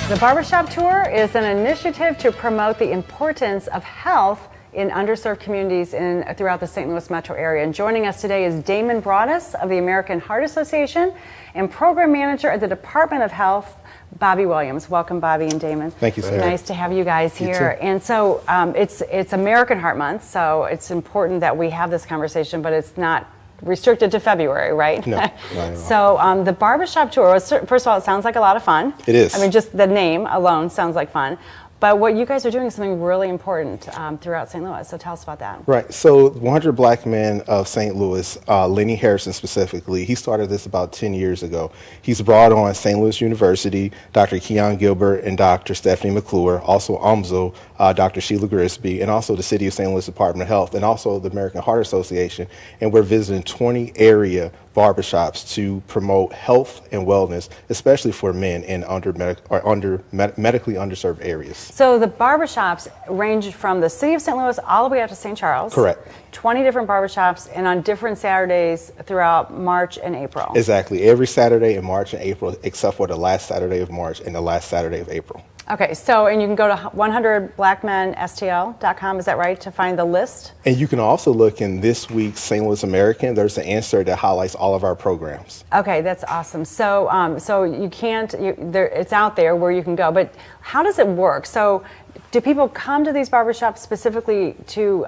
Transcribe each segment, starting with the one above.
The BarberShop Tour is an initiative to promote the importance of health in underserved communities throughout the St. Louis metro area. And joining us today is Damon Broadus of the American Heart Association and Program Manager at the Department of Health, Bobi Williams. Welcome, Bobi and Damon. Thank you, Sarah. Nice to have you guys here. And so it's American Heart Month, so it's important that we have this conversation, but it's not restricted to February, right? No, not at all. So the BarberShop Tour, first of all, it sounds like a lot of fun. It is. I mean, just the name alone sounds like fun. But what you guys are doing is something really important throughout St. Louis. So tell us about that. Right. So 100 Black Men of St. Louis, Lenny Harrison specifically, he started this about 10 years ago. He's brought on St. Louis University, Dr. Keon Gilbert and Dr. Stephanie McClure, also UMSL, Dr. Sheila Grisby, and also the City of St. Louis Department of Health, and also the American Heart Association. And we're visiting 20 area barbershops to promote health and wellness, especially for men in medically underserved areas. So the barbershops range from the City of St. Louis all the way up to St. Charles. Correct. 20 different barbershops and on different Saturdays throughout March and April. Exactly. Every Saturday in March and April, except for the last Saturday of March and the last Saturday of April. Okay, so, and you can go to 100blackmenstl.com, is that right, to find the list? And you can also look in this week's St. Louis American. There's an insert that highlights all of our programs. Okay, that's awesome. So, so you can't, it's out there where you can go, but how does it work? So, do people come to these barbershops specifically to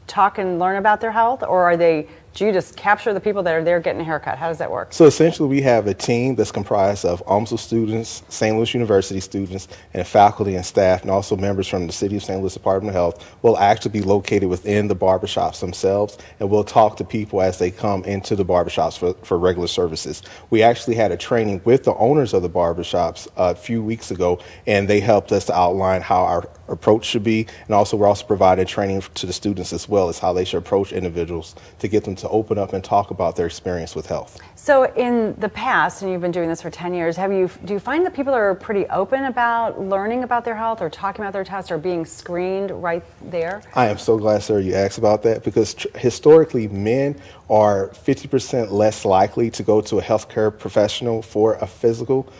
talk and learn about their health, or do you just capture the people that are there getting a haircut? How does that work? So essentially we have a team that's comprised of UMSL students, St. Louis University students, and faculty and staff, and also members from the City of St. Louis Department of Health will actually be located within the barbershops themselves, and we'll talk to people as they come into the barbershops for regular services. We actually had a training with the owners of the barbershops a few weeks ago, and they helped us to outline how our approach should be, and also we're also providing training to the students as well as how they should approach individuals to get them to open up and talk about their experience with health. So in the past, and you've been doing this for 10 years, do you find that people are pretty open about learning about their health or talking about their tests or being screened right there? I am so glad, sir, you asked about that, because historically men are 50% less likely to go to a healthcare professional for a physical.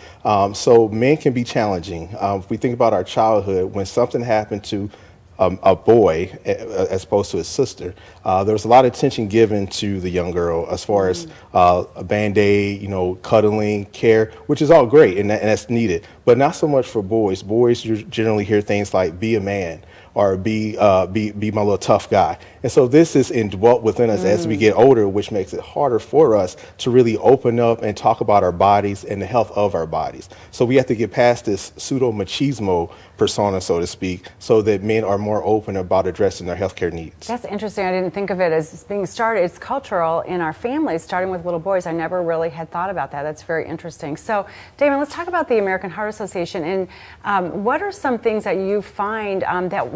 So men can be challenging. If we think about our childhood, when something happened to a boy as opposed to his sister, there was a lot of attention given to the young girl as far as a Band-Aid, cuddling, care, which is all great and that's needed, but not so much for boys. Boys generally hear things like be a man or be my little tough guy. And so this is indwelt within us as we get older, which makes it harder for us to really open up and talk about our bodies and the health of our bodies. So we have to get past this pseudo-machismo persona, so to speak, so that men are more open about addressing their healthcare needs. That's interesting. I didn't think of it as being started. It's cultural in our families, starting with little boys. I never really had thought about that. That's very interesting. So, Damon, let's talk about the American Heart Association. And what are some things that you find that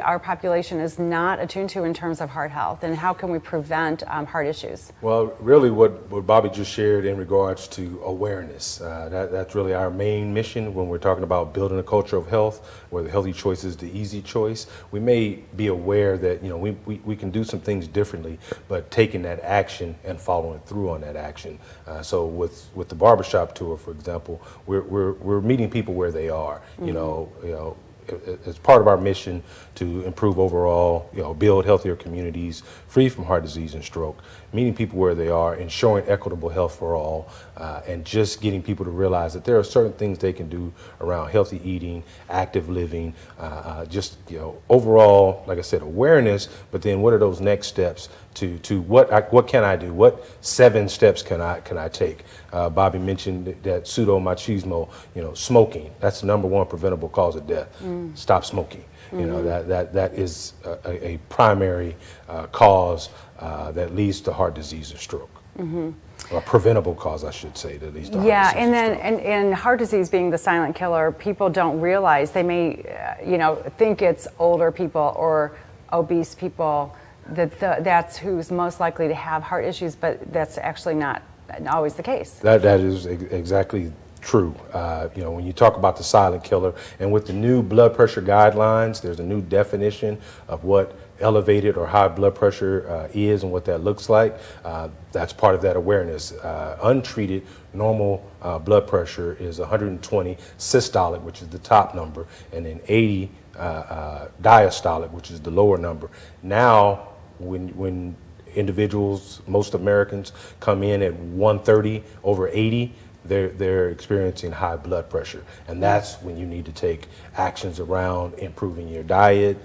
our population is not attuned to in terms of heart health, and how can we prevent heart issues? Well, really what Bobi just shared in regards to awareness, that's really our main mission when we're talking about building a culture of health, where the healthy choice is the easy choice. We may be aware that we can do some things differently, but taking that action and following through on that action. So with the BarberShop Tour, for example, we're meeting people where they are. It's part of our mission to improve overall, build healthier communities free from heart disease and stroke, meeting people where they are, ensuring equitable health for all, and just getting people to realize that there are certain things they can do around healthy eating, active living, overall, like I said, awareness, but then what are those next steps to what can I do? What 7 steps can I take? Bobi mentioned that pseudo-machismo, smoking, that's the #1 preventable cause of death. Stop smoking. That is a primary cause that leads to heart disease and stroke. Or a preventable cause, I should say, that leads to heart disease and then and heart disease being the silent killer, people don't realize. They may, think it's older people or obese people that's who's most likely to have heart issues, but that's actually not always the case. That is exactly true. When you talk about the silent killer, and with the new blood pressure guidelines, there's a new definition of what elevated or high blood pressure is and what that looks like. That's part of that awareness. Untreated normal blood pressure is 120 systolic, which is the top number, and then 80 diastolic, which is the lower number. Now, when individuals, most Americans, come in at 130 over 80, they're experiencing high blood pressure, and that's when you need to take actions around improving your diet,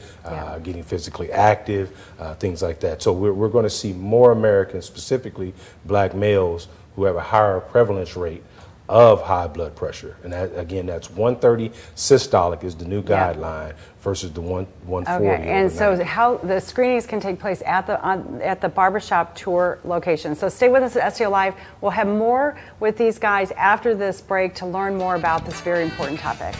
getting physically active, things like that. So we're going to see more Americans, specifically black males, who have a higher prevalence rate of high blood pressure. And that, again, that's 130 systolic is the new guideline versus the 140. Okay, and so how the screenings can take place at the BarberShop Tour location. So stay with us at STL Live. We'll have more with these guys after this break to learn more about this very important topic.